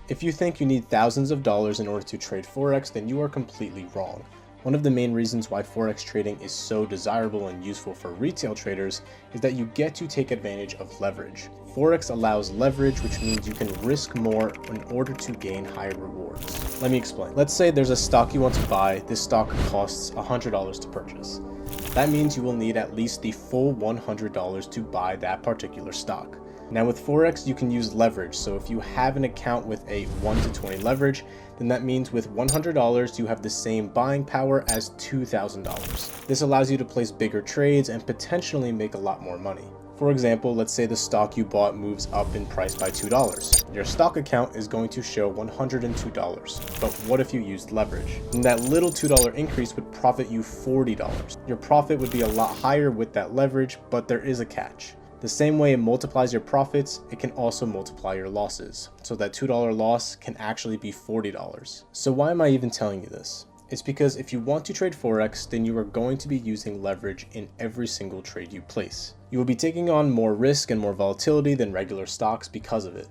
If you think you need thousands of dollars in order to trade Forex, then you are completely wrong. One of the main reasons why Forex trading is so desirable and useful for retail traders is that you get to take advantage of leverage. Forex allows leverage, which means you can risk more in order to gain higher rewards. Let me explain. Let's say there's a stock you want to buy. This stock costs $100 to purchase. That means you will need at least the full $100 to buy that particular stock. Now with Forex, you can use leverage. So if you have an account with a 1 to 20 leverage, then that means with $100, you have the same buying power as $2,000. This allows you to place bigger trades and potentially make a lot more money. For example, let's say the stock you bought moves up in price by $2. Your stock account is going to show $102. But what if you used leverage? And that little $2 increase would profit you $40. Your profit would be a lot higher with that leverage, but there is a catch. The same way it multiplies your profits, it can also multiply your losses. So that $2 loss can actually be $40. So why am I even telling you this? It's because if you want to trade Forex, then you are going to be using leverage in every single trade you place. You will be taking on more risk and more volatility than regular stocks because of it.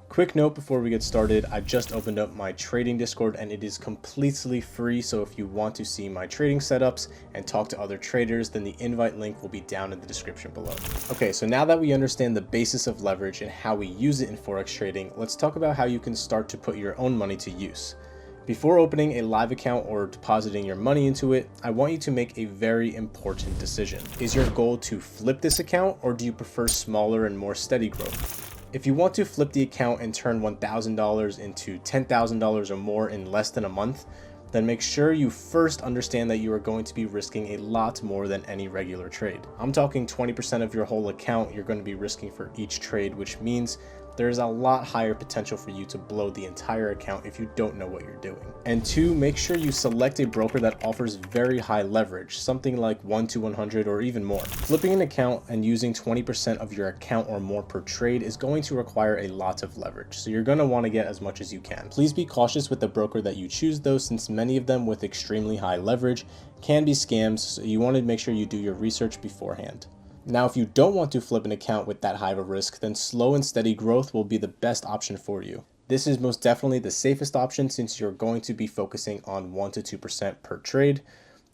Quick note before we get started, I just opened up my trading Discord and it is completely free. So if you want to see my trading setups and talk to other traders, then the invite link will be down in the description below. Okay, so now that we understand the basis of leverage and how we use it in Forex trading, let's talk about how you can start to put your own money to use. Before opening a live account or depositing your money into it, I want you to make a very important decision. Is your goal to flip this account, or do you prefer smaller and more steady growth? If you want to flip the account and turn $1,000 into $10,000 or more in less than a month, then make sure you first understand that you are going to be risking a lot more than any regular trade. I'm talking 20% of your whole account you're going to be risking for each trade, which means there's a lot higher potential for you to blow the entire account if you don't know what you're doing. And two, make sure you select a broker that offers very high leverage, something like 1 to 100 or even more. Flipping an account and using 20% of your account or more per trade is going to require a lot of leverage, so you're going to want to get as much as you can. Please be cautious with the broker that you choose though, since many of them with extremely high leverage can be scams, so you want to make sure you do your research beforehand. Now, if you don't want to flip an account with that high of a risk, then slow and steady growth will be the best option for you. This is most definitely the safest option since you're going to be focusing on 1 to 2% per trade,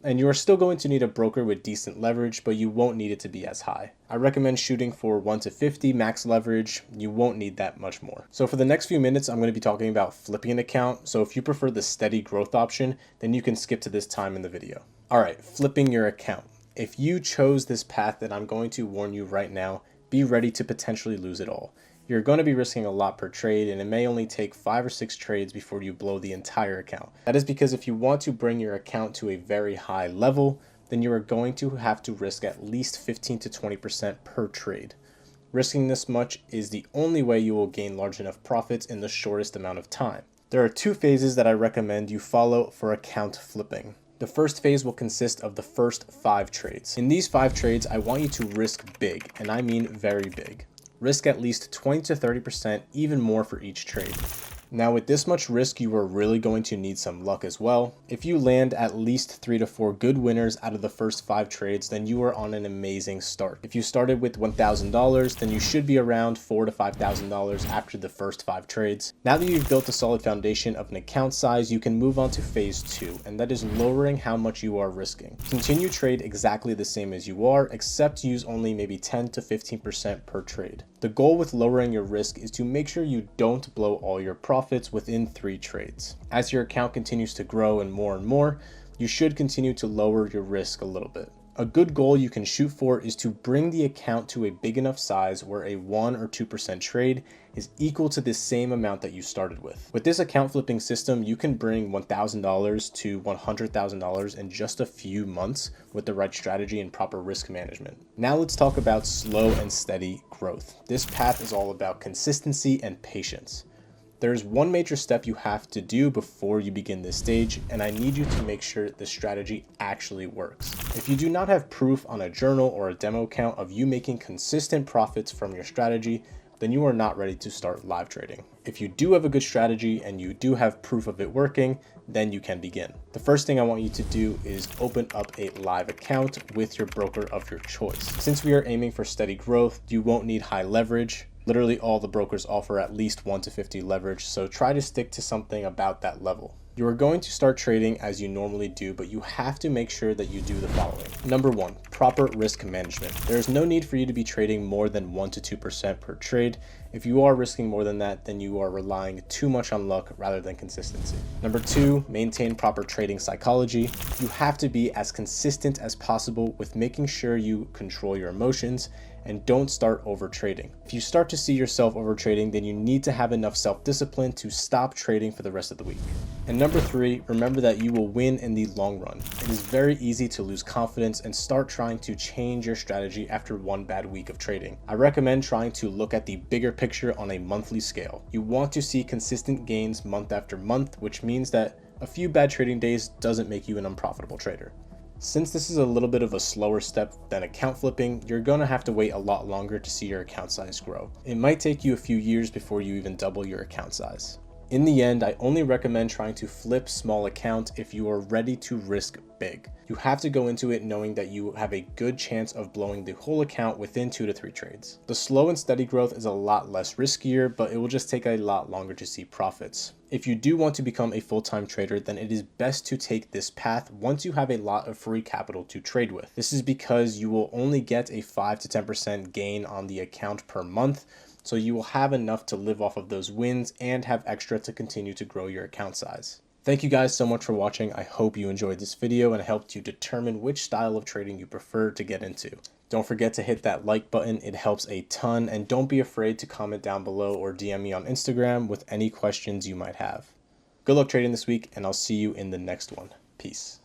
and you are still going to need a broker with decent leverage, but you won't need it to be as high. I recommend shooting for 1 to 50 max leverage. You won't need that much more. So for the next few minutes, I'm going to be talking about flipping an account. So if you prefer the steady growth option, then you can skip to this time in the video. All right, flipping your account. If you chose this path, then I'm going to warn you right now, be ready to potentially lose it all. You're going to be risking a lot per trade, and it may only take 5 or 6 trades before you blow the entire account. That is because if you want to bring your account to a very high level, then you are going to have to risk at least 15 to 20% per trade. Risking this much is the only way you will gain large enough profits in the shortest amount of time. There are 2 phases that I recommend you follow for account flipping. The first phase will consist of the first 5 trades. In these 5 trades, I want you to risk big, and I mean very big. Risk at least 20 to 30%, even more for each trade. Now with this much risk, you are really going to need some luck as well. If you land at least 3 to 4 good winners out of the first 5 trades, then you are on an amazing start. If you started with $1,000, then you should be around $4,000 to $5,000 after the first 5 trades. Now that you've built a solid foundation of an account size, you can move on to phase 2, and that is lowering how much you are risking. Continue trade exactly the same as you are, except use only maybe 10 to 15% per trade. The goal with lowering your risk is to make sure you don't blow all your profits within 3 trades. As your account continues to grow and more, you should continue to lower your risk a little bit. A good goal you can shoot for is to bring the account to a big enough size where a 1 or 2% trade is equal to the same amount that you started with. With this account flipping system, you can bring $1,000 to $100,000 in just a few months with the right strategy and proper risk management. Now let's talk about slow and steady growth. This path is all about consistency and patience. There's one major step you have to do before you begin this stage, and I need you to make sure the strategy actually works. If you do not have proof on a journal or a demo account of you making consistent profits from your strategy, then you are not ready to start live trading. If you do have a good strategy and you do have proof of it working, then you can begin. The first thing I want you to do is open up a live account with your broker of your choice. Since we are aiming for steady growth, you won't need high leverage. Literally all the brokers offer at least 1 to 50 leverage, so try to stick to something about that level. You are going to start trading as you normally do, but you have to make sure that you do the following. Number 1, proper risk management. There is no need for you to be trading more than 1 to 2% per trade. If you are risking more than that, then you are relying too much on luck rather than consistency. Number 2, maintain proper trading psychology. You have to be as consistent as possible with making sure you control your emotions and don't start over trading. If you start to see yourself over trading, then you need to have enough self-discipline to stop trading for the rest of the week. And number 3, remember that you will win in the long run. It is very easy to lose confidence and start trying to change your strategy after one bad week of trading. I recommend trying to look at the bigger picture on a monthly scale. You want to see consistent gains month after month, which means that a few bad trading days doesn't make you an unprofitable trader. Since this is a little bit of a slower step than account flipping, you're going to have to wait a lot longer to see your account size grow. It might take you a few years before you even double your account size. In the end, I only recommend trying to flip small account if you are ready to risk big. You have to go into it knowing that you have a good chance of blowing the whole account within 2 to 3 trades. The slow and steady growth is a lot less riskier, but it will just take a lot longer to see profits. If you do want to become a full-time trader, then it is best to take this path once you have a lot of free capital to trade with. This is because you will only get a 5 to 10% gain on the account per month, so you will have enough to live off of those wins and have extra to continue to grow your account size. Thank you guys so much for watching. I hope you enjoyed this video and helped you determine which style of trading you prefer to get into. Don't forget to hit that like button, it helps a ton, and don't be afraid to comment down below or DM me on Instagram with any questions you might have. Good luck trading this week, and I'll see you in the next one. Peace.